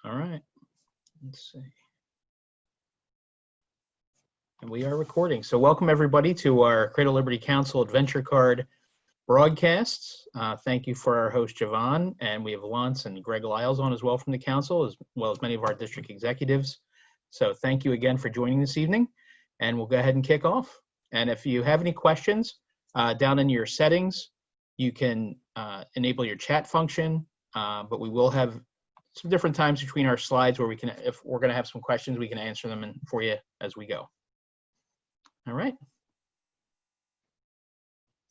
All right. Let's see. And we are recording. So welcome everybody to our Cradle Liberty Council Adventure Card broadcasts. Thank you for our host, Javon, and we have Lance and Greg Lyles on as well from the council, as well as many of our district executives. So thank you again for joining this evening, and we'll go ahead and kick off. And if you have any questions, down in your settings, you can enable your chat function, but we will have some different times between our slides where we can, if we're going to have some questions, we can answer them for you as we go. All right.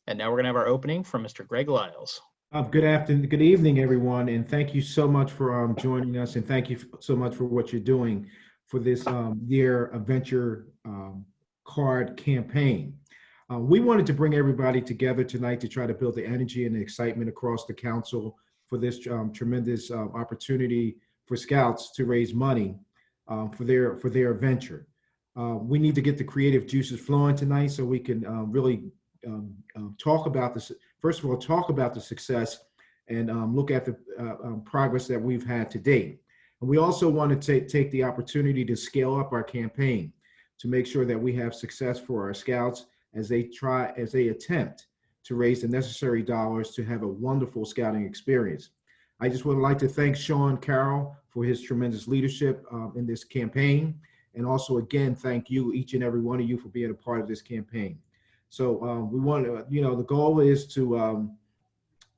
And now we're going to have our opening from Mr. Greg Lyles. Good evening, everyone, and thank you so much for joining us, and thank you so much for what you're doing for this year Adventure Card campaign. We wanted to bring everybody together tonight to try to build the energy and the excitement across the council for this tremendous opportunity for Scouts to raise money for their adventure. We need to get the creative juices flowing tonight so we can really talk about this. First of all, talk about the success and look at the progress that we've had to date. And we also want to take the opportunity to scale up our campaign to make sure that we have success for our Scouts as they attempt to raise the necessary dollars to have a wonderful scouting experience. I just would like to thank Sean Carroll for his tremendous leadership in this campaign. And also, again, thank you, each and every one of you, for being a part of this campaign. So we want to, the goal is to,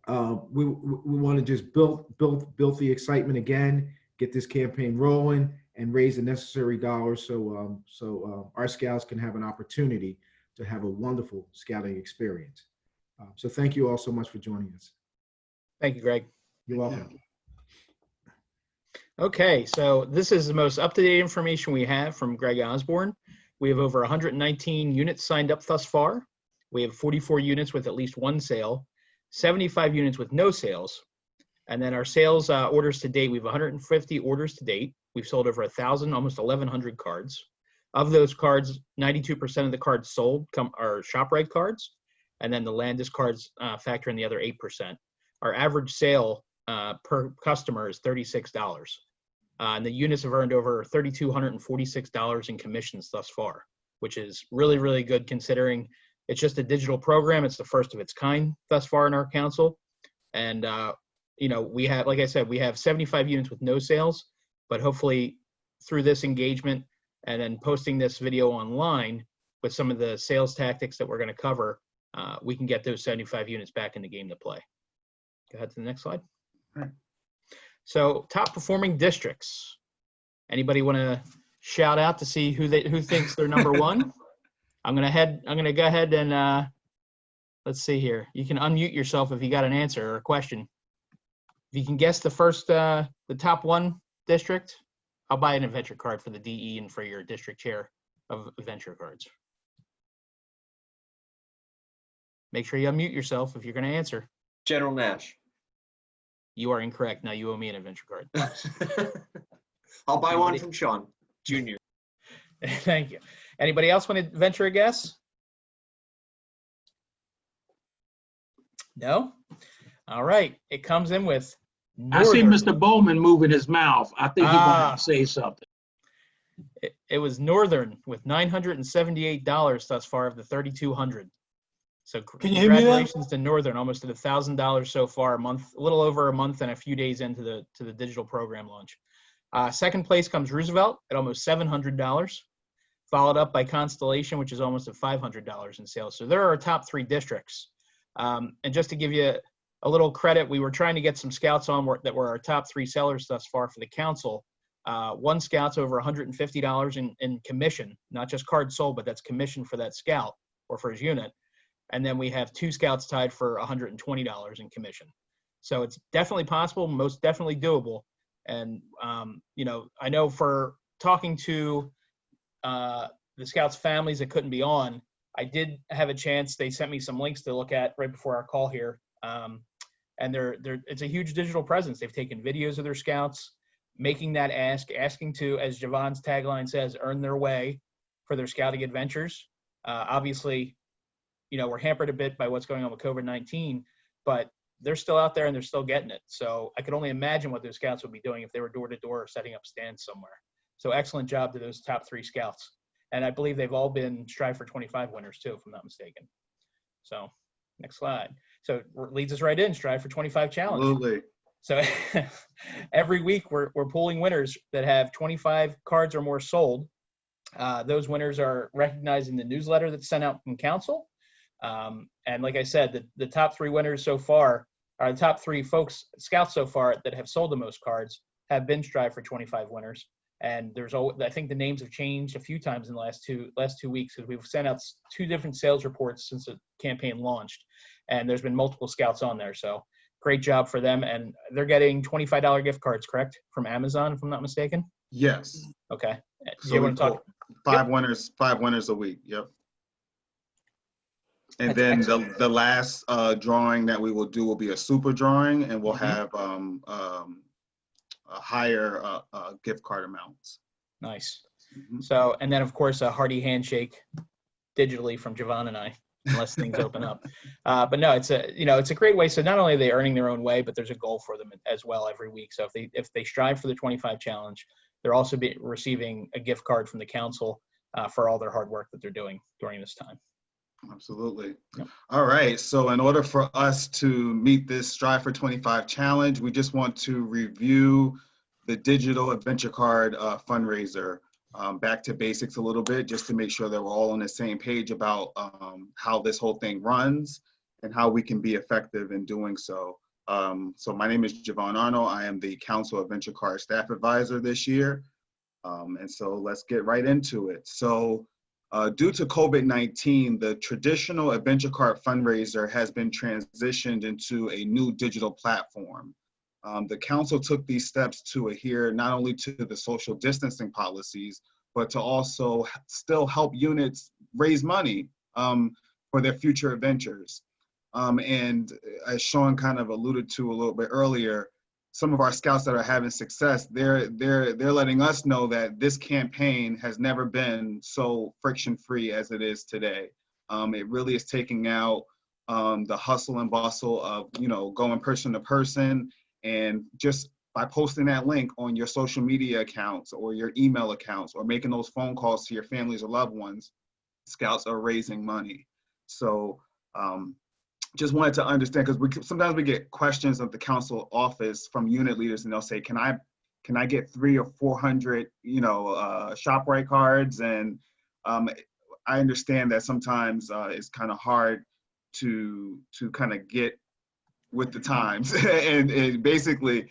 we want to just build the excitement again, get this campaign rolling, and raise the necessary dollars so our Scouts can have an opportunity to have a wonderful scouting experience. So thank you all so much for joining us. Thank you, Greg. You're welcome. Okay, so this is the most up-to-date information we have from Greg Osborne. We have over 119 units signed up thus far. We have 44 units with at least one sale, 75 units with no sales. And then our sales orders to date, we have 150 orders to date. We've sold over 1,000, almost 1,100 cards. Of those cards, 92% of the cards sold are ShopRite cards. And then the Landis cards factor in the other 8%. Our average sale per customer is $36. And the units have earned over $3,246 in commissions thus far, which is really, really good considering it's just a digital program. It's the first of its kind thus far in our council. And, we have, like I said, we have 75 units with no sales, but hopefully through this engagement and then posting this video online with some of the sales tactics that we're going to cover, we can get those 75 units back in the game to play. Go ahead to the next slide. All right. So top performing districts. Anybody want to shout out to see who thinks they're number one? I'm gonna go ahead and let's see here. You can unmute yourself if you got an answer or a question. If you can guess the top one district, I'll buy an adventure card for the DE and for your district chair of adventure cards. Make sure you unmute yourself if you're going to answer. General Nash. You are incorrect. Now you owe me an adventure card. I'll buy one from Sean Jr. Thank you. Anybody else want to venture a guess? No? All right. It comes in with I see Northern. Mr. Bowman moving his mouth. I think he wanted to say something. It was Northern with $978 thus far of the 3,200. So congratulations to Northern, almost at $1,000 so far, a little over a month and a few days into the digital program launch. Second place comes Roosevelt at almost $700, followed up by Constellation, which is almost at $500 in sales. So there are our top three districts. And just to give you a little credit, we were trying to get some Scouts on that were our top three sellers thus far for the council. One Scout's over $150 in commission, not just cards sold, but that's commission for that Scout or for his unit. And then we have two Scouts tied for $120 in commission. So it's definitely possible, most definitely doable. And, I know for talking to the Scouts families that couldn't be on, I did have a chance. They sent me some links to look at right before our call here. And it's a huge digital presence. They've taken videos of their Scouts, making that asking to, as Javon's tagline says, earn their way for their scouting adventures. Obviously, we're hampered a bit by what's going on with COVID-19, but they're still out there and they're still getting it. So I could only imagine what those scouts would be doing if they were door to door or setting up stands somewhere. So excellent job to those top 3 scouts. And I believe they've all been Strive for 25 winners too, if I'm not mistaken. So next slide. So it leads us right in, Strive for 25 challenge. Absolutely. So every week we're pulling winners that have 25 cards or more sold. Those winners are recognized in the newsletter that's sent out from council. And like I said, the top 3 winners so far, are the top 3 scouts so far that have sold the most cards have been Strive for 25 winners. And I think the names have changed a few times in the last two weeks, because we've sent out 2 different sales reports since the campaign launched, and there's been multiple scouts on there. So great job for them. And they're getting $25 gift cards, correct? From Amazon, if I'm not mistaken? Yes. Okay. Do So you we want to talk? pull 5 winners a week. Yep. And then the last drawing that we will do will be a super drawing, and we'll have a higher gift card amounts. Nice. Mhm. So, and then of course, a hearty handshake digitally from Javon and I, unless things open up. But no, it's a great way. So not only are they earning their own way, but there's a goal for them as well every week. So if they strive for the 25 challenge, they're also receiving a gift card from the council for all their hard work that they're doing during this time. Absolutely. Yep. All right. So in order for us to meet this Strive for 25 challenge, we just want to review the digital adventure card fundraiser back to basics a little bit, just to make sure that we're all on the same page about how this whole thing runs and how we can be effective in doing so. So my name is Javon Arnold. I am the Council Adventure Card Staff Advisor this year. And so let's get right into it. So due to COVID-19, the traditional adventure card fundraiser has been transitioned into a new digital platform. The council took these steps to adhere not only to the social distancing policies, but to also still help units raise money for their future adventures. And as Sean kind of alluded to a little bit earlier, some of our scouts that are having success, they're letting us know that this campaign has never been so friction-free as it is today. It really is taking out the hustle and bustle of going person to person, and just by posting that link on your social media accounts or your email accounts or making those phone calls to your families or loved ones, scouts are raising money. So just wanted to understand, because sometimes we get questions of the council office from unit leaders, and they'll say, can I get 300 or 400 ShopRite cards? And I understand that sometimes it's kind of hard to kind of get with the times. and basically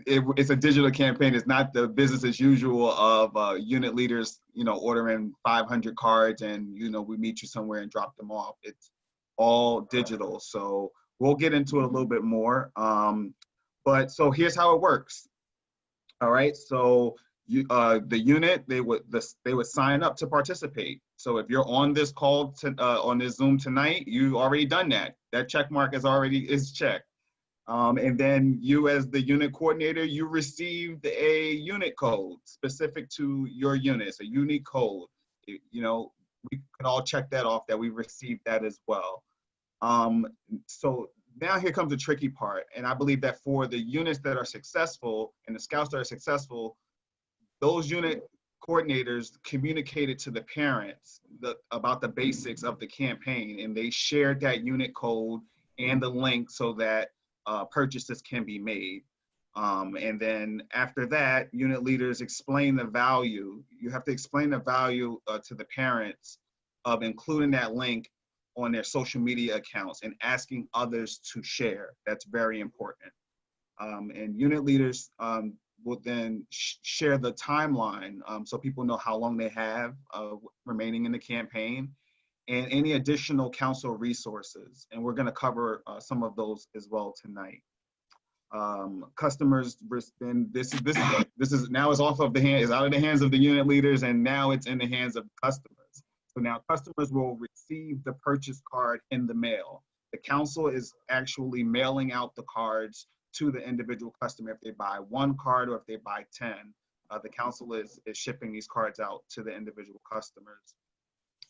it's a digital campaign. It's not the business as usual of unit leaders ordering 500 cards and we meet you somewhere and drop them off. It's all digital. So we'll get into it a little bit more. But so here's how it works. All right. So the unit, they would sign up to participate. So if you're on this call on this Zoom tonight, you already done that. That check mark is checked. And then you, as the unit coordinator, you received a unit code specific to your unit. It's a unique code. We can all check that off, that we received that as well. So now here comes the tricky part. And I believe that for the units that are successful and the scouts that are successful, those unit coordinators communicated to the parents about the basics of the campaign, and they shared that unit code and the link so that purchases can be made. And then after that, unit leaders explain the value. You have to explain the value to the parents of including that link on their social media accounts and asking others to share. That's very important. And unit leaders will then share the timeline so people know how long they have remaining in the campaign, and any additional council resources. And we're going to cover some of those as well tonight. Customers, then this is now is off of the hand, is out of the hands of the unit leaders, and now it's in the hands of customers. So now customers will receive the purchase card in the mail. The council is actually mailing out the cards to the individual customer. If they buy 1 card or if they buy 10, the council is shipping these cards out to the individual customers.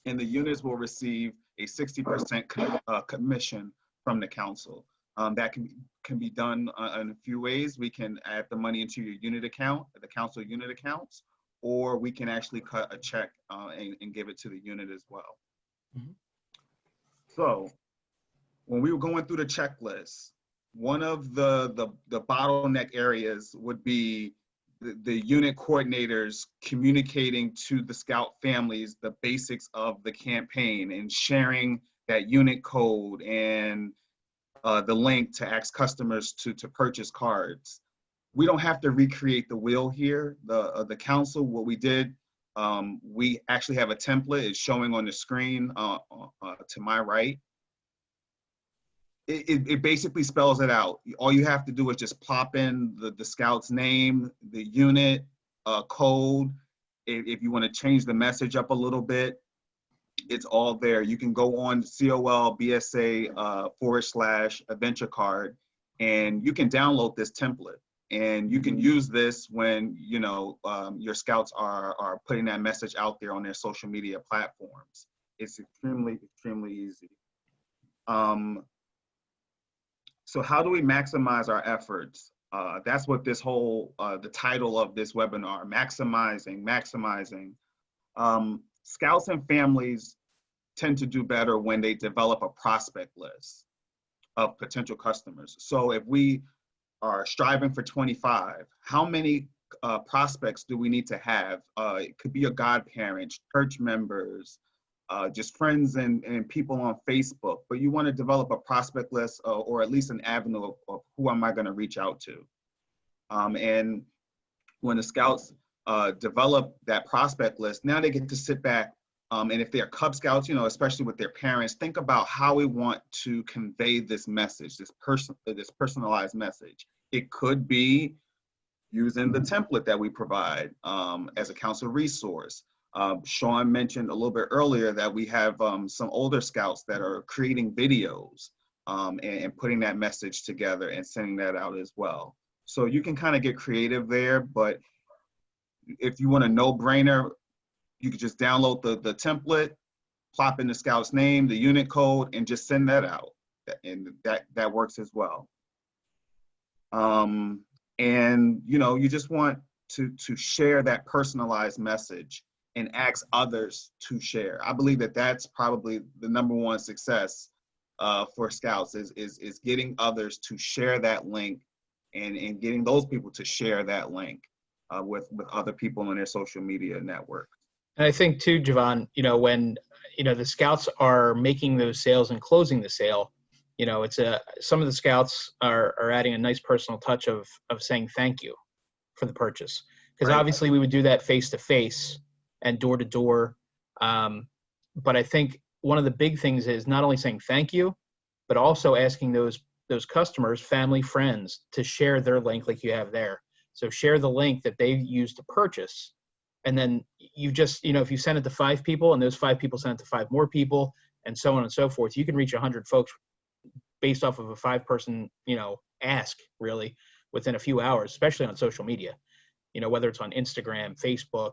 And the units will receive a 60% commission from the council. That can be done in a few ways. We can add the money into your unit account, the council unit accounts, or we can actually cut a check and give it to the unit as well. Mhm. So when we were going through the checklist, one of the bottleneck areas would be the unit coordinators communicating to the Scout families the basics of the campaign and sharing that unit code and the link to ask customers to purchase cards. We don't have to recreate the wheel here. The council, what we did, we actually have a template. It's showing on the screen to my right. It basically spells it out. All you have to do is just plop in the Scout's name, the unit code. If you want to change the message up a little bit, it's all there. You can go on COL BSA / adventure card, and you can download this template. And you can use this when your Scouts are putting that message out there on their social media platforms. It's extremely easy. So how do we maximize our efforts? That's what this whole, the title of this webinar, maximizing. Scouts and families tend to do better when they develop a prospect list of potential customers. So if we are striving for 25, how many prospects do we need to have? It could be a godparent, church members, just friends and people on Facebook, but you want to develop a prospect list or at least an avenue of who am I going to reach out to. And when the Scouts develop that prospect list, now they get to sit back and if they're Cub Scouts, especially with their parents, think about how we want to convey this message, this personalized message. It could be using the template that we provide as a council resource. Sean mentioned a little bit earlier that we have some older Scouts that are creating videos and putting that message together and sending that out as well. So you can kind of get creative there, but if you want a no-brainer, you could just download the template, plop in the Scout's name, the unit code, and just send that out. And that works as well. And you just want to share that personalized message and ask others to share. I believe that that's probably the #1 success for Scouts is getting others to share that link and getting those people to share that link with other people on their social media network. And I think too, Javon, when, the Scouts are making those sales and closing the sale, it's some of the Scouts are adding a nice personal touch of saying thank you for the purchase. Because Right. Obviously we would do that face-to-face and door-to-door. But I think one of the big things is not only saying thank you, but also asking those customers, family, friends, to share their link like you have there. So share the link that they used to purchase. And then you just, if you send it to 5 people and those 5 people send it to 5 more people and so on and so forth, you can reach 100 folks based off of a 5-person, ask really within a few hours, especially on social media, whether it's on Instagram, Facebook,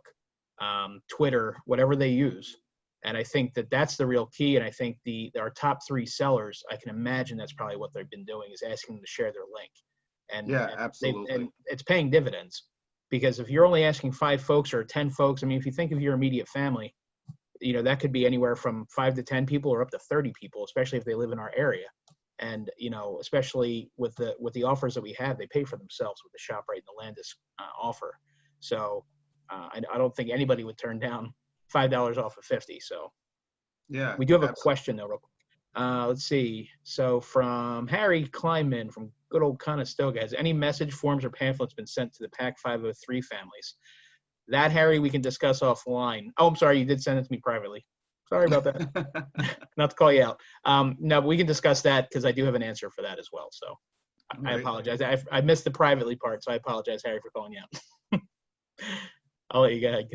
Twitter, whatever they use. And I think that that's the real key. And I think our top 3 sellers, I can imagine that's probably what they've been doing is asking them to share their link. And Yeah, absolutely. And it's paying dividends. Because if you're only asking 5 folks or 10 folks, I mean, if you think of your immediate family, that could be anywhere from 5 to 10 people or up to 30 people, especially if they live in our area. And, especially with the offers that we have, they pay for themselves with the ShopRite and the Landis offer. So I don't think anybody would turn down $5 off of 50. So Yeah, we do have a absolutely. question though, real quick. Let's see. So from Harry Kleinman from good old Conestoga, has any message, forms, or pamphlets been sent to the PAC 503 families? That, Harry, we can discuss offline. Oh, I'm sorry, you did send it to me privately. Sorry about that. Not to call you out. No, but we can discuss that because I do have an answer for that as well. So I Right. apologize. I missed the privately part, so I apologize, Harry, for calling you out. I'll let you go ahead.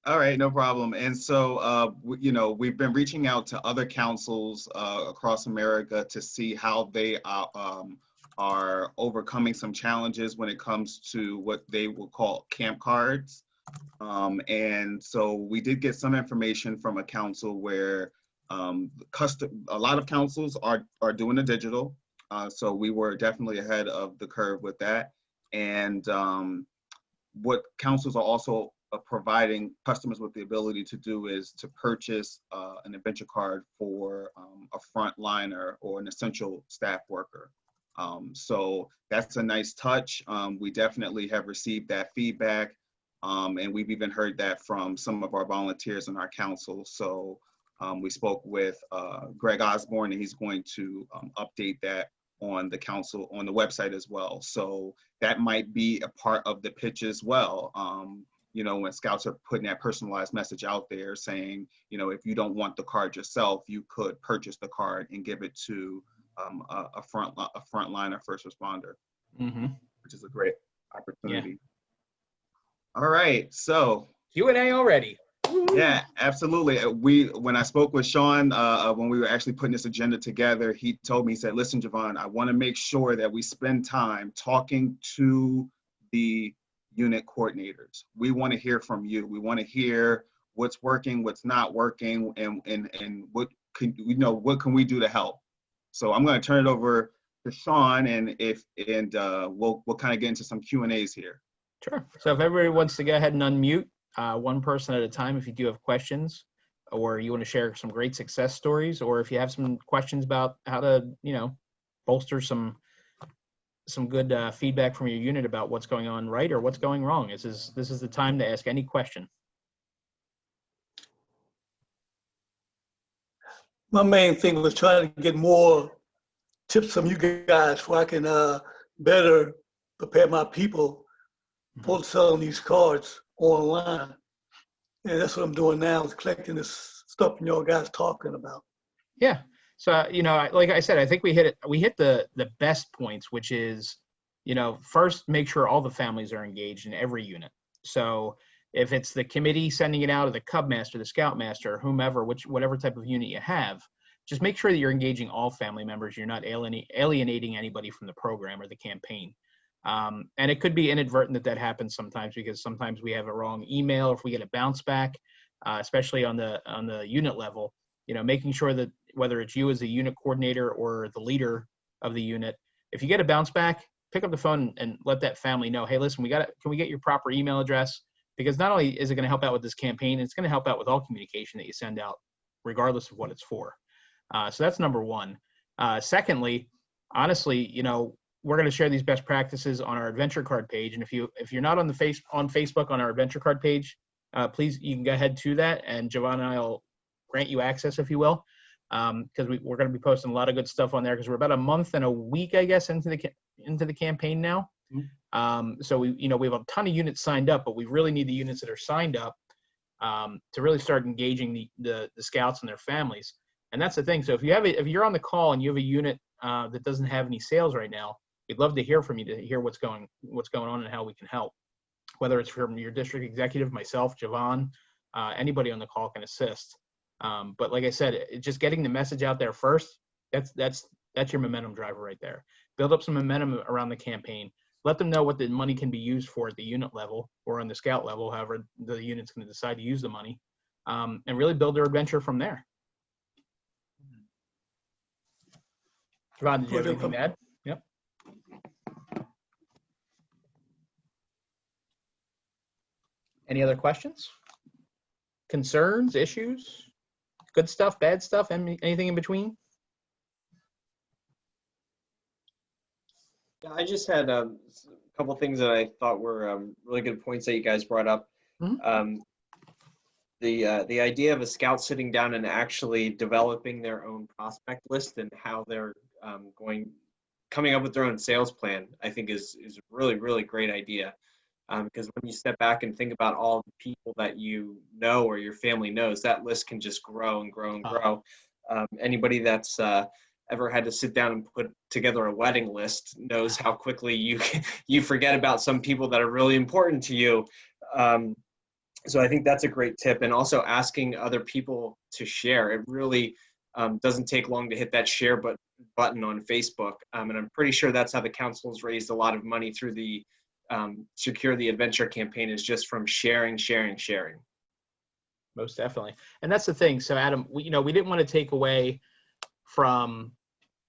All right, no problem. And so, we've been reaching out to other councils across America to see how they are overcoming some challenges when it comes to what they will call camp cards. And so we did get some information from a council where a lot of councils are doing the digital. So we were definitely ahead of the curve with that. And what councils are also providing customers with the ability to do is to purchase an adventure card for a frontliner or an essential staff worker. So that's a nice touch. We definitely have received that feedback, and we've even heard that from some of our volunteers in our council. So we spoke with Greg Osborne, and he's going to update that on the council, on the website as well. So that might be a part of the pitch as well. You know, when scouts are putting that personalized message out there saying, you know, if you don't want the card yourself, you could purchase the card and give it to a frontliner first responder, which is a great opportunity. Yeah. All right, so Q&A already. Yeah, absolutely. When I spoke with Sean, when we were actually putting this agenda together, he told me, he said, listen, Javon, I want to make sure that we spend time talking to the unit coordinators. We want to hear from you. We want to hear what's working, what's not working, and what can we do to help. So I'm going to turn it over to Sean, and we'll kind of get into some Q&As here. Sure. So if everybody wants to go ahead and unmute, one person at a time, if you do have questions, or you want to share some great success stories, or if you have some questions about how to, bolster some good feedback from your unit about what's going on right or what's going wrong. This is the time to ask any question. My main thing was trying to get more tips from you guys so I can better prepare my people for selling these cards online. And that's what I'm doing now, is collecting this stuff y'all guys talking about. Yeah. So, like I said, I think we hit the best points, which is, first make sure all the families are engaged in every unit. So if it's the committee sending it out, or the Cub Master, the Scout Master, whomever, whatever type of unit you have, just make sure that you're engaging all family members. You're not alienating anybody from the program or the campaign. And it could be inadvertent that happens sometimes, because sometimes we have a wrong email, or if we get a bounce back, especially on the unit level, making sure that whether it's you as the unit coordinator or the leader of the unit, if you get a bounce back, pick up the phone and let that family know, hey, listen, can we get your proper email address? Because not only is it going to help out with this campaign, it's going to help out with all communication that you send out, regardless of what it's for. So that's number one. Secondly, honestly, we're going to share these best practices on our adventure card page. And if you're not on Facebook on our adventure card page, please, you can go ahead to that, and Javon and I will grant you access, if you will, because we're going to be posting a lot of good stuff on there, because we're about a month and a week, I guess, into the campaign now. So we have a ton of units signed up, but we really need the units that are signed up to really start engaging the scouts and their families. And that's the thing. So if you're on the call and you have a unit that doesn't have any sales right now, we'd love to hear from you, to hear what's going on and how we can help. Whether it's from your district executive, myself, Javon, anybody on the call can assist. But like I said, just getting the message out there first, that's your momentum driver right there. Build up some momentum around the campaign. Let them know what the money can be used for at the unit level or on the scout level, however the unit's going to decide to use the money, and really build their adventure from there. Javon, did you have anything to add? Yep. Any other questions? Concerns, issues, good stuff, bad stuff, anything in between? Yeah, I just had a couple things that I thought were really good points that you guys brought up. The idea of a scout sitting down and actually developing their own prospect list and how they're coming up with their own sales plan, I think is a really, really great idea. Because when you step back and think about all the people that you know or your family knows, that list can just grow and grow and grow. Anybody that's ever had to sit down and put together a wedding list knows how quickly you forget about some people that are really important to you. So I think that's a great tip. And also asking other people to share. It really doesn't take long to hit that share button on Facebook. And I'm pretty sure that's how the council's raised a lot of money through the Secure the Adventure campaign, is just from sharing. Most definitely. And that's the thing. So Adam, we didn't want to take away from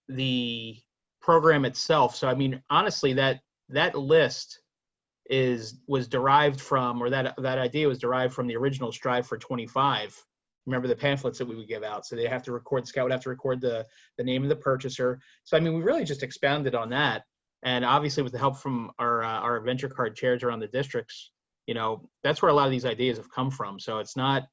the program itself. So I mean, honestly, that list was derived from, or that idea was derived from the original Strive for 25. Remember the pamphlets that we would give out. So they have to record, Scout would have to record the name of the purchaser. So I mean, we really just expounded on that. And obviously with the help from our adventure card chairs around the districts, you know, that's where a lot of these ideas have come from. So it's not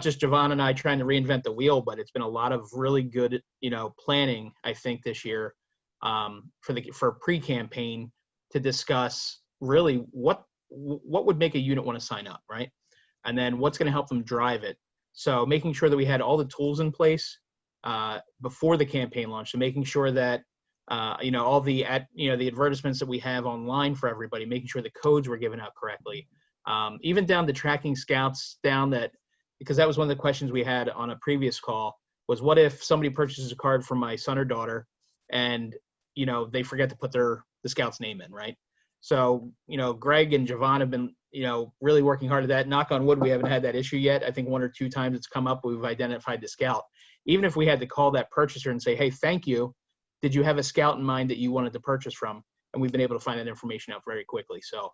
just Javon and I trying to reinvent the wheel, but it's been a lot of really good, you know, planning, I think, this year for pre-campaign to discuss really what would make a unit want to sign up, right? And then what's going to help them drive it. So making sure that we had all the tools in place before the campaign launch, so making sure that you know, all the the advertisements that we have online for everybody, making sure the codes were given out correctly, even down to tracking scouts down that, because that was one of the questions we had on a previous call, was what if somebody purchases a card for my son or daughter and, you know, they forget to put the scout's name in, right? So, you know, Greg and Javon have been, you know, really working hard at that. Knock on wood, we haven't had that issue yet. I think 1 or 2 times it's come up, we've identified the scout. Even if we had to call that purchaser and say, hey, thank you, did you have a scout in mind that you wanted to purchase from? And we've been able to find that information out very quickly. So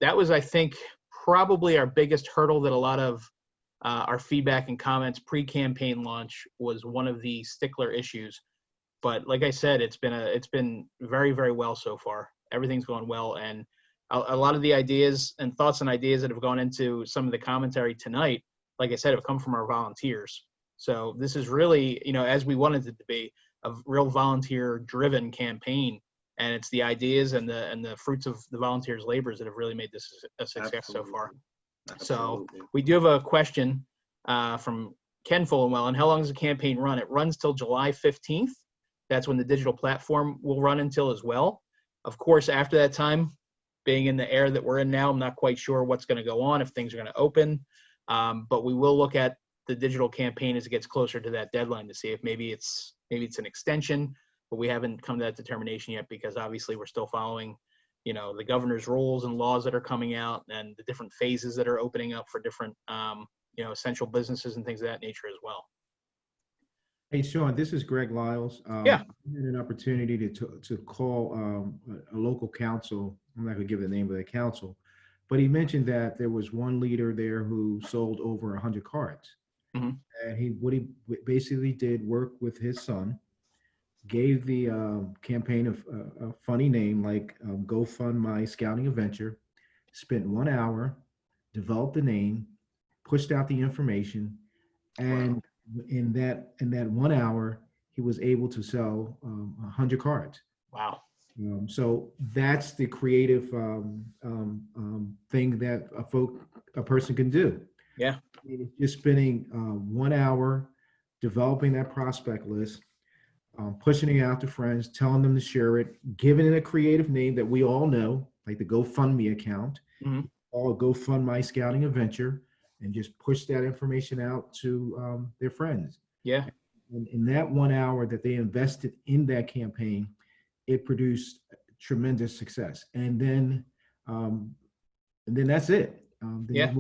that was, I think, probably our biggest hurdle that a lot of our feedback and comments pre-campaign launch was one of the stickler issues. But like I said, it's been very, very well so far. Everything's going well. And a lot of the ideas and thoughts and ideas that have gone into some of the commentary tonight, like I said, have come from our volunteers. So this is really, you know, as we wanted it to be, a real volunteer-driven campaign. And it's the ideas and the fruits of the volunteers' labors that have really made this a success so far. So we do have a question from Ken Fullenwell. And how long does the campaign run? It runs till July 15th. That's when the digital platform will run until as well. Of course, after that time, being in the era that we're in now, I'm not quite sure what's going to go on, if things are going to open. But we will look at the digital campaign as it gets closer to that deadline to see if maybe it's an extension, but we haven't come to that determination yet, because obviously we're still following, you know, the governor's rules and laws that are coming out and the different phases that are opening up for different, you know, essential businesses and things of that nature as well. Hey, Sean, this is Greg Lyles. Yeah. I had an opportunity to call a local council. I'm not going to give the name of the council, but he mentioned that there was one leader there who sold over 100 cards. Mm-hmm. And what he basically did, work with his son, gave the campaign a funny name like Go Fund My Scouting Adventure, spent 1 hour, developed the name, pushed out the information, and in that 1 hour, he was able to sell 100 cards. Wow. So that's the creative thing that a person can do. Yeah. It's just spending 1 hour developing that prospect list, pushing it out to friends, telling them to share it, giving it a creative name that we all know, like the GoFundMe account, or Go Fund My Scouting Adventure, and just push that information out to their friends. Yeah. And in that 1 hour that they invested in that campaign, it produced tremendous success. And then that's it. Yeah.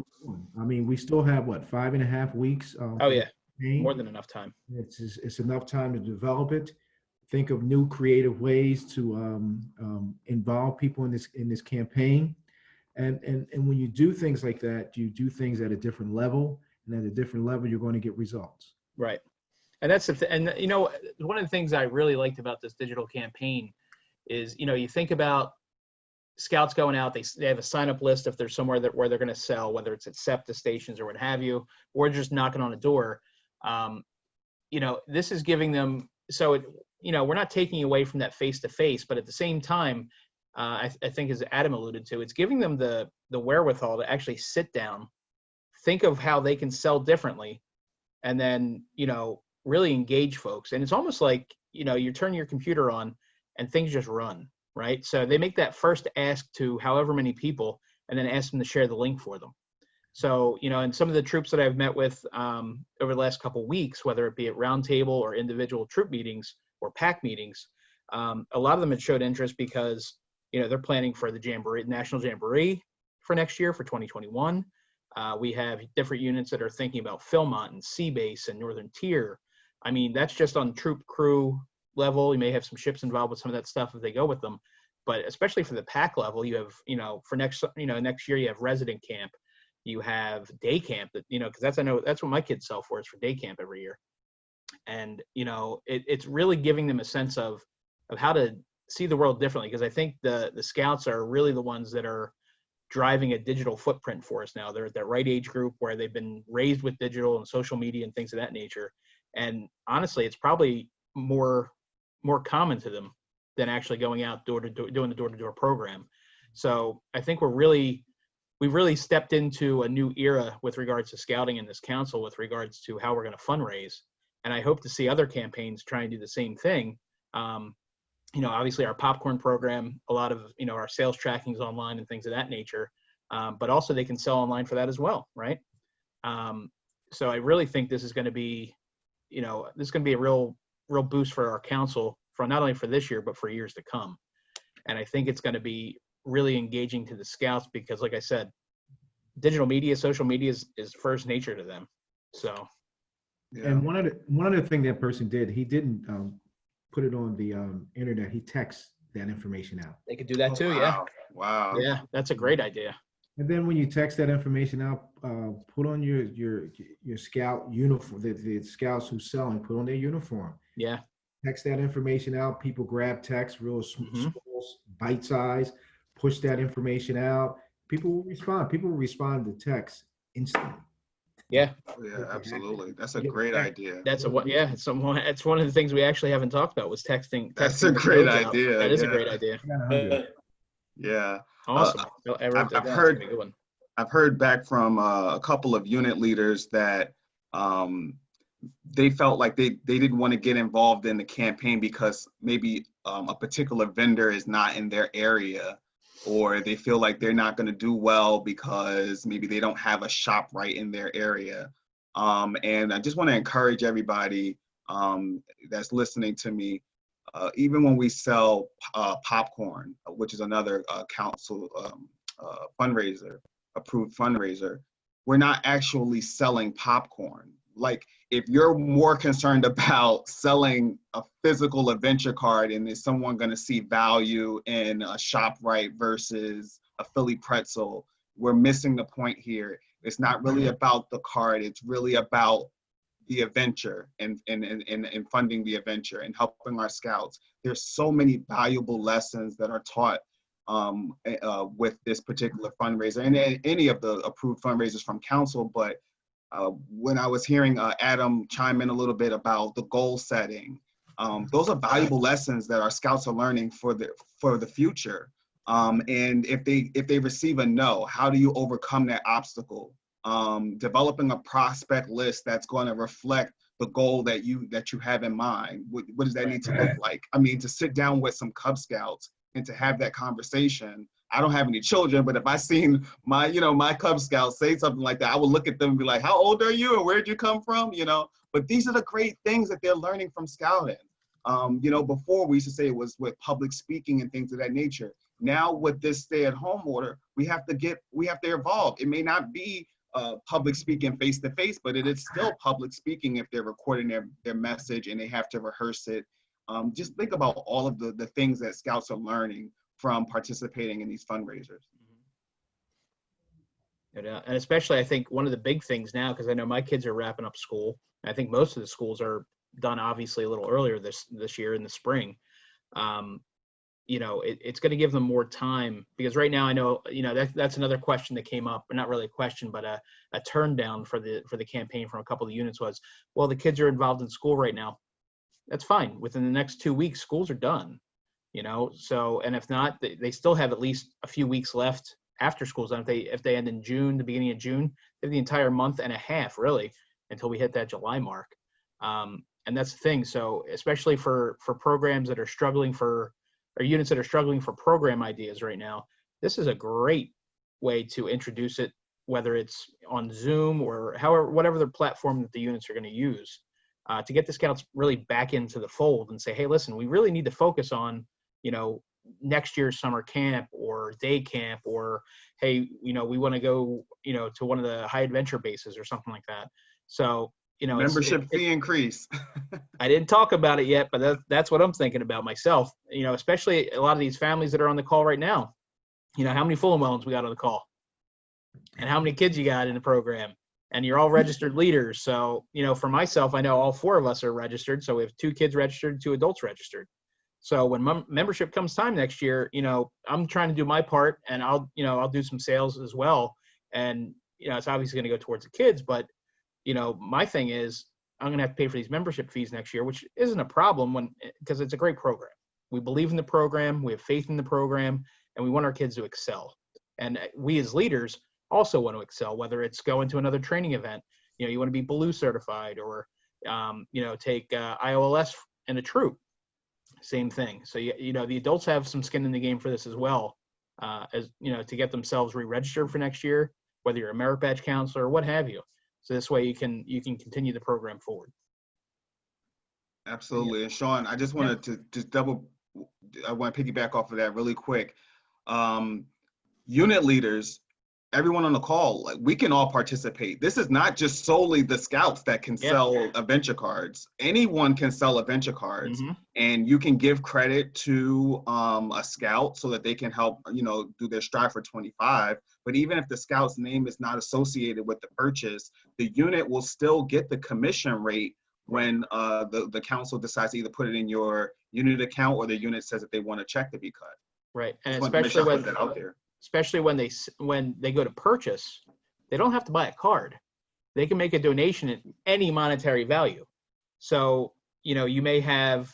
I mean, we still have 5.5 weeks. Oh yeah, more than enough time. It's enough time to develop it. Think of new creative ways to involve people in this campaign. And when you do things like that, you do things at a different level, and at a different level, you're going to get results. Right. And that's and you know, one of the things I really liked about this digital campaign is, you know, you think about scouts going out, they have a sign up list if there's somewhere where they're going to sell, whether it's at SEPTA stations or what have you, or just knocking on a door. You know, this is giving them, so it, you know, we're not taking away from that face to face, but at the same time, I think as Adam alluded to, it's giving them the wherewithal to actually sit down, think of how they can sell differently, and then, you know, really engage folks. And it's almost like, you know, you turn your computer on and things just run, right? So they make that first ask to however many people and then ask them to share the link for them. So, you know, and some of the troops that I've met with over the last couple of weeks, whether it be at roundtable or individual troop meetings or PAC meetings, a lot of them had showed interest because, you know, they're planning for the Jamboree, National Jamboree for next year for 2021. We have different units that are thinking about Philmont and Sea Base and Northern Tier. I mean, that's just on troop crew level, you may have some ships involved with some of that stuff if they go with them. But especially for the pack level, you have, for next year, you have resident camp, you have day camp that, because I know that's what my kids sell for, is for day camp every year. And, it's really giving them a sense of how to see the world differently. Because I think the scouts are really the ones that are driving a digital footprint for us now. They're at that right age group where they've been raised with digital and social media and things of that nature. And honestly, it's probably more common to them than actually going out door to door, doing the door-to-door program. So I think we've really stepped into a new era with regards to scouting in this council, with regards to how we're going to fundraise. And I hope to see other campaigns try and do the same thing. Obviously our popcorn program, a lot of, our sales trackings online and things of that nature, but also they can sell online for that as well, right? So I really think this is going to be, a real boost for our council, for not only for this year, but for years to come. And I think it's going to be really engaging to the scouts because, like I said, digital media, social media is first nature to them. So. Yeah. And one of the things that person did, he didn't put it on the internet. He texts that information out. They could do that too. Wow. Wow. Yeah. That's a great idea. And then when you text that information out, put on your scout uniform. The scouts who selling, put on their uniform. Yeah. Text that information out. People grab text, real small, bite size. Push that information out. People will respond. People will respond to text instantly. Yeah. Yeah, absolutely. That's a great idea. It's one of the things we actually haven't talked about was texting. That's a great idea. That is a great idea. Yeah. Awesome. I've heard back from a couple of unit leaders that they felt like they didn't want to get involved in the campaign because maybe a particular vendor is not in their area, or they feel like they're not going to do well because maybe they don't have a shop right in their area. And I just want to encourage everybody that's listening to me, even when we sell popcorn, which is another council fundraiser, approved fundraiser, we're not actually selling popcorn. Like, if you're more concerned about selling a physical adventure card and is someone going to see value in a ShopRite versus a Philly pretzel, we're missing the point here. It's not really about the card. It's really about the adventure and funding the adventure and helping our scouts. There's so many valuable lessons that are taught with this particular fundraiser and any of the approved fundraisers from council. But when I was hearing Adam chime in a little bit about the goal setting, those are valuable lessons that our scouts are learning for the future. And if they receive a no, how do you overcome that obstacle? Developing a prospect list that's going to reflect the goal that you have in mind. What does that need to look like? I mean, to sit down with some Cub Scouts and to have that conversation. I don't have any children, but if I seen my Cub Scouts say something like that, I would look at them and be like, how old are you and where'd you come from? But these are the great things that they're learning from scouting. Before we used to say it was with public speaking and things of that nature. Now with this stay-at-home order, we have to evolve. It may not be public speaking face-to-face, but it is still public speaking if they're recording their message and they have to rehearse it. Just think about all of the things that scouts are learning from participating in these fundraisers. And especially, I think one of the big things now, because I know my kids are wrapping up school. I think most of the schools are done obviously a little earlier this year in the spring. It's going to give them more time, because right now I know, that's another question that came up, or not really a question, but a turn down for the campaign from a couple of the units was, well, the kids are involved in school right now. That's fine. Within the next 2 weeks, schools are done, so, and if not, they still have at least a few weeks left after school's done. If they end in June, the beginning of June, they have the entire month and a half really until we hit that July mark. And that's the thing. So especially for programs that are struggling or units that are struggling for program ideas right now, this is a great way to introduce it, whether it's on Zoom or whatever the platform that the units are going to use, to get the scouts really back into the fold and say, hey, listen, we really need to focus on, next year's summer camp or day camp, or, hey, we want to go, to one of the high adventure bases or something like that. So you know, Membership fee increase. I didn't talk about it yet, but that's what I'm thinking about myself. You know, especially a lot of these families that are on the call right now. You know, how many Fulham Wellens we got on the call, and how many kids you got in the program, and you're all registered leaders. So, you know, for myself, I know all 4 of us are registered. So we have 2 kids registered, 2 adults registered. So when membership comes time next year, you know, I'm trying to do my part, and I'll do some sales as well. And, you know, it's obviously going to go towards the kids, but, you know, my thing is I'm going to have to pay for these membership fees next year, which isn't a problem because it's a great program. We believe in the program, we have faith in the program, and we want our kids to excel. And we as leaders also want to excel, whether it's going to another training event, you know, you want to be Blue certified, or, you know, take IOLS in a troop. Same thing. So, you know, the adults have some skin in the game for this as well, as, you know, to get themselves re-registered for next year, whether you're a merit badge counselor or what have you. So this way you can continue the program forward. Absolutely. And Sean, I just wanted to I want to piggyback off of that really quick. Unit leaders, everyone on the call, like, we can all participate. This is not just solely the scouts that can sell adventure cards. Anyone can sell adventure cards, and you can give credit to a scout so that they can help, you know, do their Strive for 25. But even if the scout's name is not associated with the purchase, the unit will still get the commission rate when the council decides to either put it in your unit account, or the unit says that they want a check to be cut. Right. And especially when they go to purchase, they don't have to buy a card. They can make a donation at any monetary value. So, you know, you may have,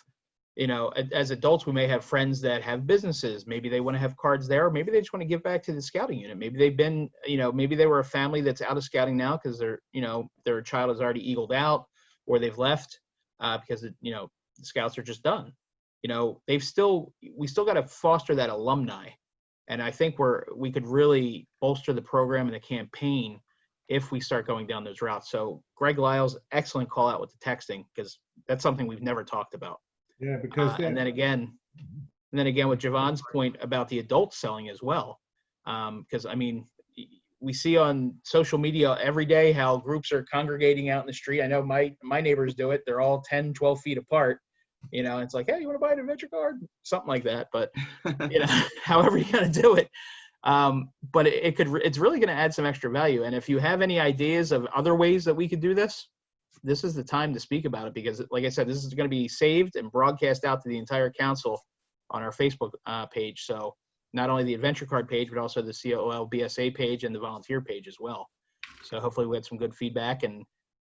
you know, as adults, we may have friends that have businesses. Maybe they want to have cards there, or maybe they just want to give back to the scouting unit. Maybe they've been, you know, maybe they were a family that's out of scouting now because they're, you know, their child is already eagled out, or they've left because, you know, the scouts are just done. You know, we still got to foster that alumni. And I think we could really bolster the program and the campaign if we start going down those routes. So Greg Lyle's excellent call out with the texting, because that's something we've never talked about. Yeah, because and then again with Javon's point about the adult selling as well, because I mean, we see on social media every day how groups are congregating out in the street. I know my neighbors do it. They're all 10, 12 feet apart. You know, it's like, hey, you want to buy an adventure card? Something like that. But, you know, however you're going to do it. But it's really going to add some extra value. And if you have any ideas of other ways that we could do this is the time to speak about it, because like I said, this is going to be saved and broadcast out to the entire council on our Facebook page. So not only the adventure card page, but also the COL BSA page and the volunteer page as well. So hopefully we get some good feedback, and,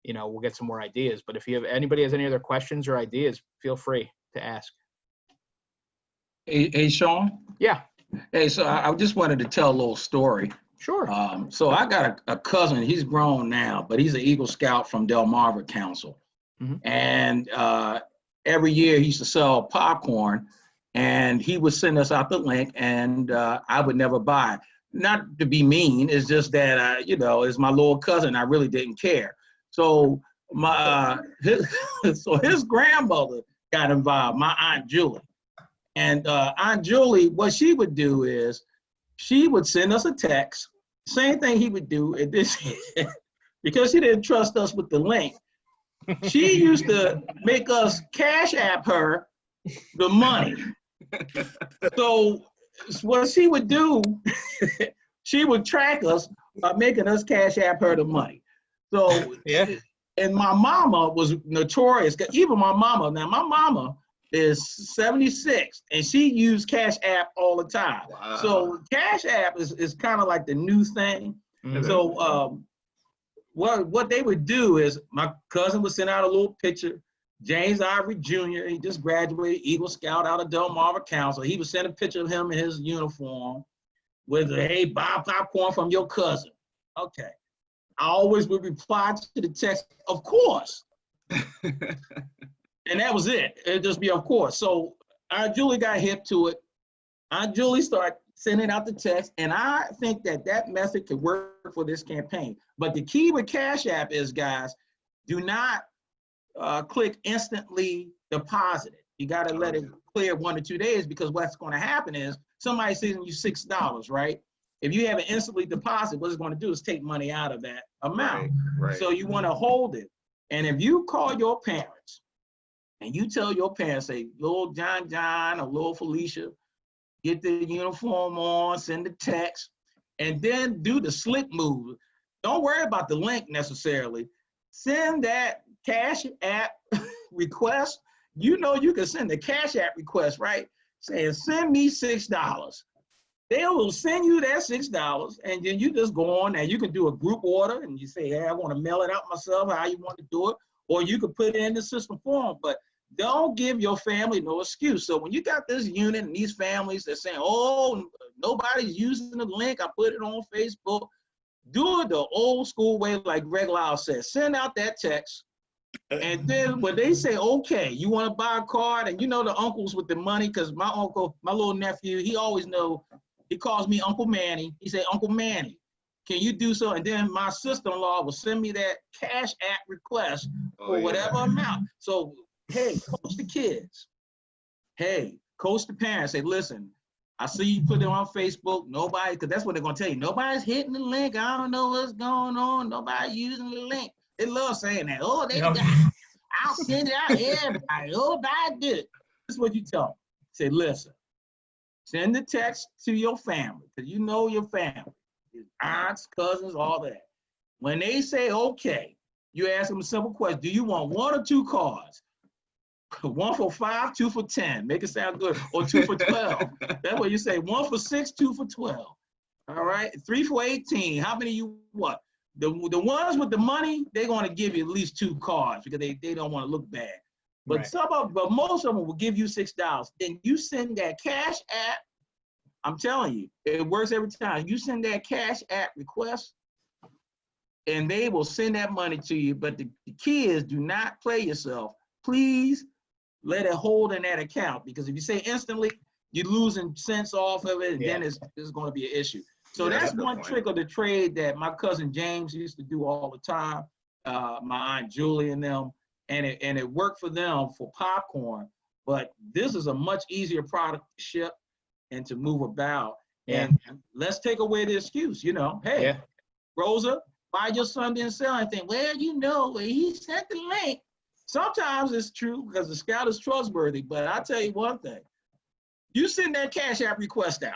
you know, we'll get some more ideas. But if anybody has any other questions or ideas, feel free to ask. Hey, Sean? Yeah. Hey, so I just wanted to tell a little story. Sure. So I got a cousin, he's grown now, but he's an Eagle Scout from Delmarva Council. And every year he used to sell popcorn, and he would send us out the link, and I would never buy. Not to be mean, it's just that, you know, it's my little cousin, I really didn't care. So his grandmother got involved, my Aunt Julie. And Aunt Julie, what she would do is she would send us a text, same thing he would do at this, because she didn't trust us with the link. She used to make us cash app her the money. So what she would do, she would track us by making us cash app her the money. So, and my mama was notorious. Even my mama, now my mama is 76, and she used Cash App all the time. Wow. So Cash App is kind of like the new thing. So what they would do is my cousin would send out a little picture. James Ivory Jr., he just graduated Eagle Scout out of Delmarva Council. He would send a picture of him in his uniform with, hey, buy popcorn from your cousin. Okay. I always would reply to the text, of course. And that was it. It'd just be, of course. So Aunt Julie got hip to it. Aunt Julie started sending out the text, and I think that method could work for this campaign. But the key with Cash App is, guys, do not click instantly deposit it. You got to let it clear 1 to 2 days, because what's going to happen is somebody sending you $6, right? If you have an instantly deposit, what it's going to do is take money out of that amount. Right. So you want to hold it. And if you call your parents and you tell your parents, say, little John or little Felicia, get the uniform on, send the text, and then do the slick move. Don't worry about the link necessarily. Send that Cash App request. You know you can send the Cash App request, right? Saying, send me $6. They will send you that $6, and then you just go on and you can do a group order and you say, hey, I want to mail it out myself, how you want to do it, or you could put it in the system form, but don't give your family no excuse. So when you got this unit and these families that saying, oh, nobody's using the link, I put it on Facebook, do it the old school way, like Greg Lau said, send out that text. And then when they say, okay, you want to buy a card, and you know the uncles with the money, because my uncle, my little nephew, he always know, he calls me Uncle Manny. He say, Uncle Manny, can you do so? And then my sister-in-law will send me that Cash App request for whatever amount. So, hey, coach the kids. Hey, coach the parents. Say, listen, I see you put it on Facebook. Nobody, because that's what they're going to tell you. Nobody's hitting the link. I don't know what's going on. Nobody using the link. They love saying that. Oh, they got, I'll send it out to everybody. Oh, I did it. This is what you tell them. Say, listen, send the text to your family, because you know your family, your aunts, cousins, all that. When they say, okay, you ask them a simple question. Do you want 1 or 2 cards? 1 for 5, 2 for 10. Make it sound good. Or 2 for 12. That's what you say. 1 for 6, 2 for 12. All right. 3 for 18. How many you want? The ones with the money, they're going to give you at least 2 cards because they don't want to look bad. But right. But most of them will give you $6. Then you send that Cash App. I'm telling you, it works every time. You send that Cash App request, and they will send that money to you. But the key is, do not play yourself. Please let it hold in that account, because if you say instantly, you're losing cents off of it, and then it's going to be an issue. So that's one trick of the trade that my cousin James used to do all the time. My Aunt Julie and them, and it worked for them for popcorn. But this is a much easier product to ship and to move about. And let's take away the excuse. You know, hey, Rosa, why your son didn't sell anything? Well, you know, he sent the link. Sometimes it's true because the scout is trustworthy. But I tell you one thing: you send that Cash App request out,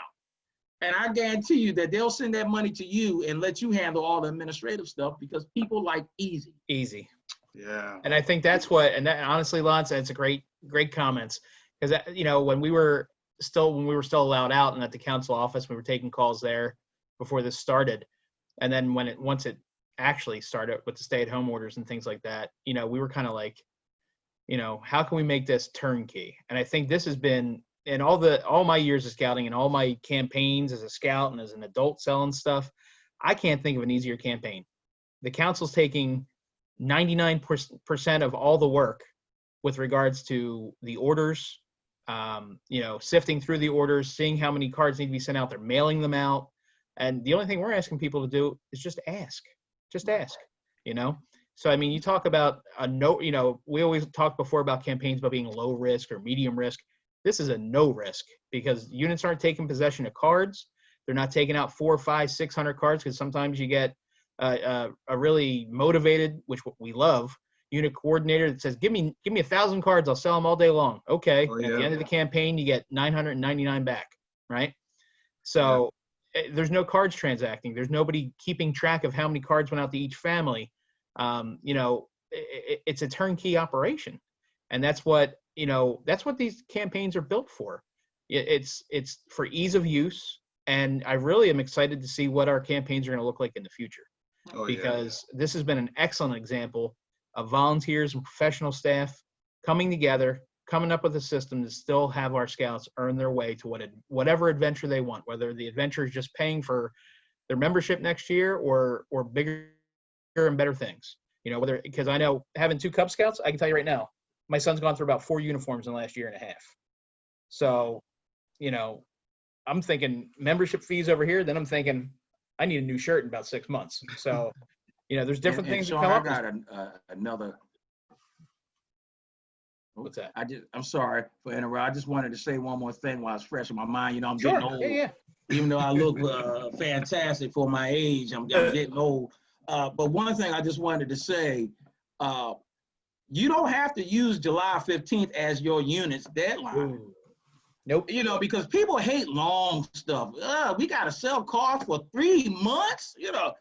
and I guarantee you that they'll send that money to you and let you handle all the administrative stuff, because people like easy. Easy. Yeah. And I think that's what, and that, honestly, Lance, that's a great comments, because, you know, when we were still allowed out and at the council office, we were taking calls there before this started. And then once it actually started with the stay-at-home orders and things like that, you know, we were kind of like, you know, how can we make this turnkey? And I think this has been, in all my years of scouting and all my campaigns as a scout and as an adult selling stuff, I can't think of an easier campaign. The council's taking 99% of all the work with regards to the orders, you know, sifting through the orders, seeing how many cards need to be sent out. They're mailing them out. And the only thing we're asking people to do is just ask, you know? So, I mean, you talk about you know, we always talk before about campaigns about being low risk or medium risk. This is a no risk, because units aren't taking possession of cards. They're not taking out 400, 500, 600 cards, because sometimes you get a really motivated, which we love, unit coordinator that says, give me 1,000 cards, I'll sell them all day long. Okay. At the end of the campaign, you get 999 back, right? So there's no cards transacting. There's nobody keeping track of how many cards went out to each family. You know, it's a turnkey operation. And that's what, you know, that's what these campaigns are built for. It's for ease of use. And I really am excited to see what our campaigns are going to look like in the future. Because this has been an excellent example of volunteers and professional staff coming together, coming up with a system to still have our scouts earn their way to whatever adventure they want, whether the adventure is just paying for their membership next year or bigger and better things. You know, because I know having 2 Cub Scouts, I can tell you right now, my son's gone through about 4 uniforms in the last year and a half. So, you know, I'm thinking membership fees over here. Then I'm thinking I need a new shirt in about 6 months. So, you know, there's different things that come up. I got another. What's that? I'm sorry for interrupting. I just wanted to say one more thing while it's fresh in my mind. You know, I'm getting old. Yeah. Even though I look fantastic for my age, I'm getting old. But one thing I just wanted to say, You don't have to use July 15th as your unit's deadline. Ooh. Nope. You know, because people hate long stuff. We got to sell cars for 3 months. You know,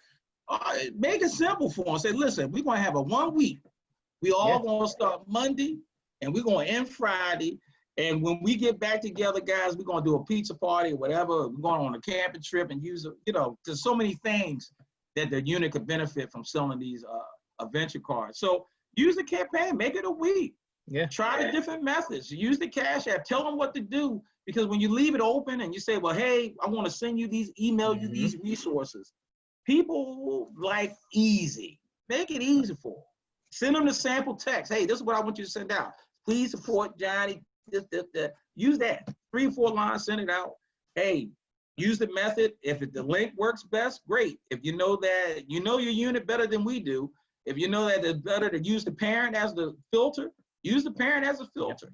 make it simple for them. Say, listen, we're going to have a 1 week. We all going to start Monday and we're going to end Friday. And when we get back together, guys, we're going to do a pizza party or whatever. We're going on a camping trip and use, you know, there's so many things that the unit could benefit from selling these adventure cards. So use the campaign, make it a week. Yeah. Try the different methods. Use the Cash App. Tell them what to do. Because when you leave it open and you say, well, hey, I want to send you these, email you these resources. People like easy. Make it easy for them. Send them the sample text. Hey, this is what I want you to send out. Please support Johnny. This. Use that. 3 or 4 lines, send it out. Hey, use the method. If the link works best, great. If you know that you know your unit better than we do, if you know that it's better to use the parent as the filter, use the parent as a filter.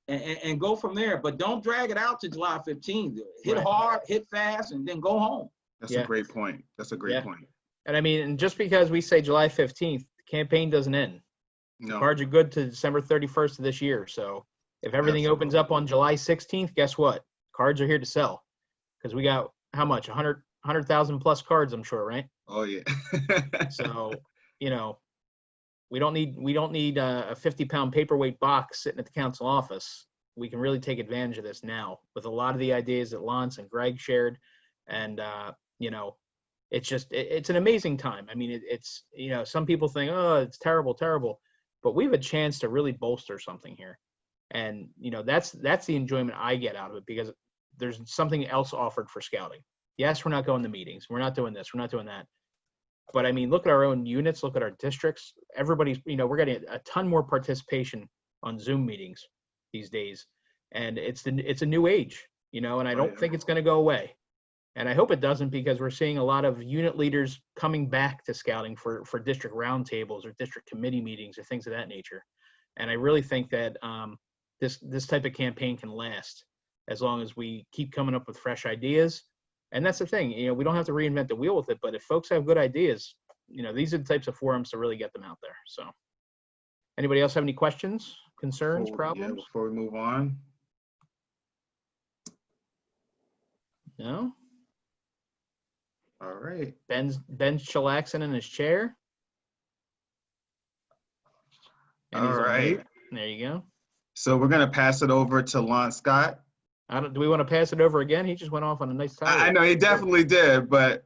And go from there. But don't drag it out to July 15th. Hit hard, hit fast, and then go home. That's a great point. That's a great point. And I mean, and just because we say July 15th, the campaign doesn't end. No. Cards are good to December 31st of this year. So if everything opens up on July 16th, guess what? Cards are here to sell. Because we got how much? 100,000 plus cards, I'm sure, right? Oh yeah. So, you know, we don't need a 50-pound paperweight box sitting at the council office. We can really take advantage of this now with a lot of the ideas that Lance and Greg shared. And, you know, it's just, it's an amazing time. I mean, it's, you know, some people think, oh, it's terrible, but we have a chance to really bolster something here. And, you know, that's the enjoyment I get out of it, because there's something else offered for scouting. Yes, we're not going to meetings. We're not doing this. We're not doing that. But I mean, look at our own units, look at our districts. Everybody's, you know, we're getting a ton more participation on Zoom meetings these days. And it's a new age, you know, and I don't think it's going to go away. And I hope it doesn't, because we're seeing a lot of unit leaders coming back to scouting for district roundtables or district committee meetings or things of that nature. And I really think that this type of campaign can last as long as we keep coming up with fresh ideas. And that's the thing, you know, we don't have to reinvent the wheel with it, but if folks have good ideas, you know, these are the types of forums to really get them out there. So anybody else have any questions, concerns, problems? Before we move on. No? All right. Ben's chillaxing in his chair. And All right. There you go. So we're going to pass it over to Lance Scott. Do we want to pass it over again? He just went off on a nice time. I know he definitely did, but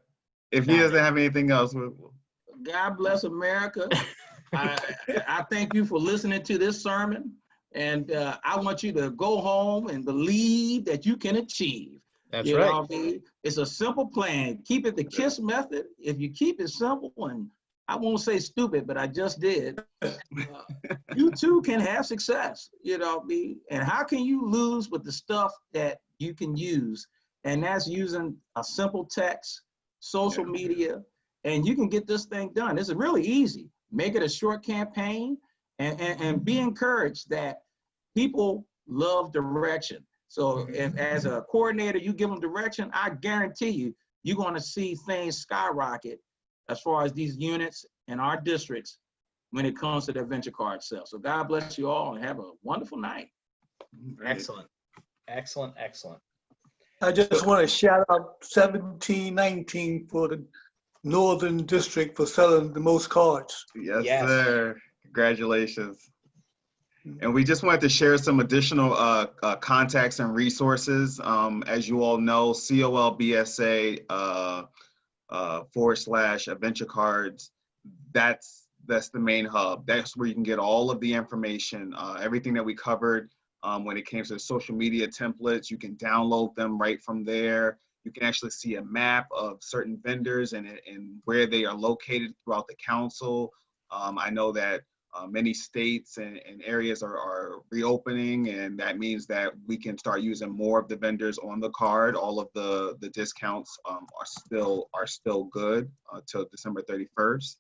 if he doesn't have anything else. God bless America. I thank you for listening to this sermon. And I want you to go home and believe that you can achieve. That's right. Know, it's a simple plan. Keep it the KISS method. If you keep it simple, and I won't say stupid, but I just did, you too can have success, you know, and how can you lose with the stuff that you can use? And that's using a simple text, social media, and you can get this thing done. It's really easy. Make it a short campaign and be encouraged that people love direction. So if as a coordinator, you give them direction, I guarantee you, you're going to see things skyrocket as far as these units in our districts when it comes to the adventure card sale. So God bless you all and have a wonderful night. Excellent. Excellent. Excellent. I just want to shout out 1719 for the Northern District for selling the most cards. Yes, sir. Congratulations. And we just wanted to share some additional contacts and resources. As you all know, COLBSA /adventure cards, that's the main hub. That's where you can get all of the information, everything that we covered when it came to the social media templates. You can download them right from there. You can actually see a map of certain vendors and where they are located throughout the council. I know that many states and areas are reopening, and that means that we can start using more of the vendors on the card. All of the discounts are still good till December 31st.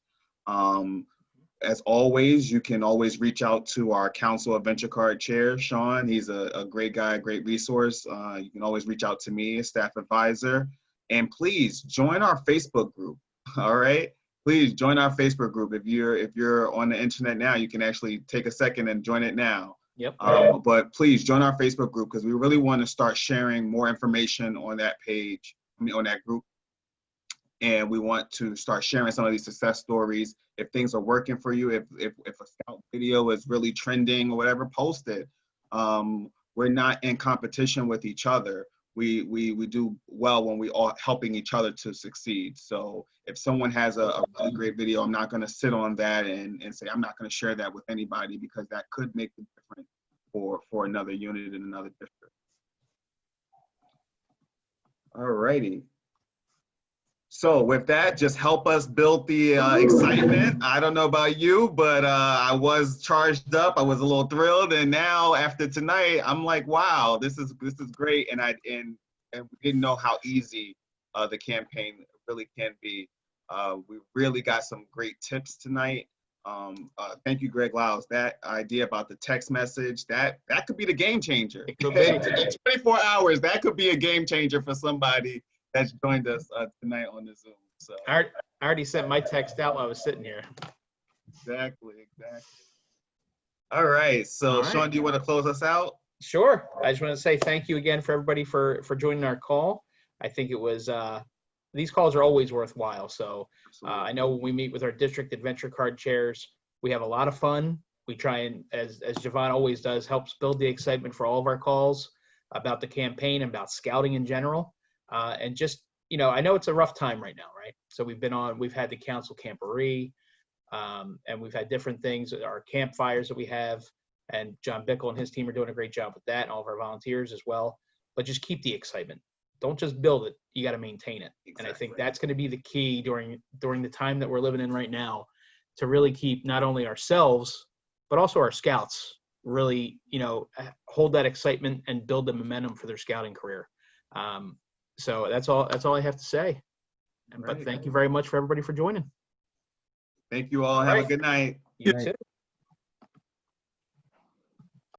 As always, you can always reach out to our Council Adventure Card Chair, Sean. He's a great guy, a great resource. You can always reach out to me, staff advisor. And please join our Facebook group, all right? please join our Facebook group. If you're on the internet now, you can actually take a second and join it now. Yep. But please join our Facebook group because we really want to start sharing more information on that page, on that group. And we want to start sharing some of these success stories. If things are working for you, if a scout video is really trending or whatever, post it. We're not in competition with each other. We do well when we all helping each other to succeed. So if someone has a really great video, I'm not going to sit on that and say I'm not going to share that with anybody, because that could make the difference for another unit in another district. All righty. So with that, just help us build the excitement. I don't know about you, but I was charged up. I was a little thrilled, and now after tonight, I'm like, wow, this is great. And we didn't know how easy the campaign really can be. We really got some great tips tonight. Thank you, Greg Lyles. That idea about the text message, that could be the game changer. It could be. 24 hours, that could be a game changer for somebody that's joined us tonight on the Zoom. So I already sent my text out while I was sitting here. exactly. All right. So All right. Sean, do you want to close us out? Sure. I just want to say thank you again for everybody for joining our call. I think it was these calls are always worthwhile. So I know when we meet with our district adventure card chairs, we have a lot of fun. We try and, as Javon always does, helps build the excitement for all of our calls about the campaign and about scouting in general. And just, I know it's a rough time right now, right? So we've had the council camporee, and we've had different things, our campfires that we have, and John Bickle and his team are doing a great job with that, and all of our volunteers as well. But just keep the excitement. Don't just build it, you got to maintain it. Exactly. And I think that's going to be the key during the time that we're living in right now, to really keep not only ourselves, but also our scouts really, hold that excitement and build the momentum for their scouting career. So that's all I have to say. But thank you very much for everybody for joining. Thank you all. Have a good night. You too.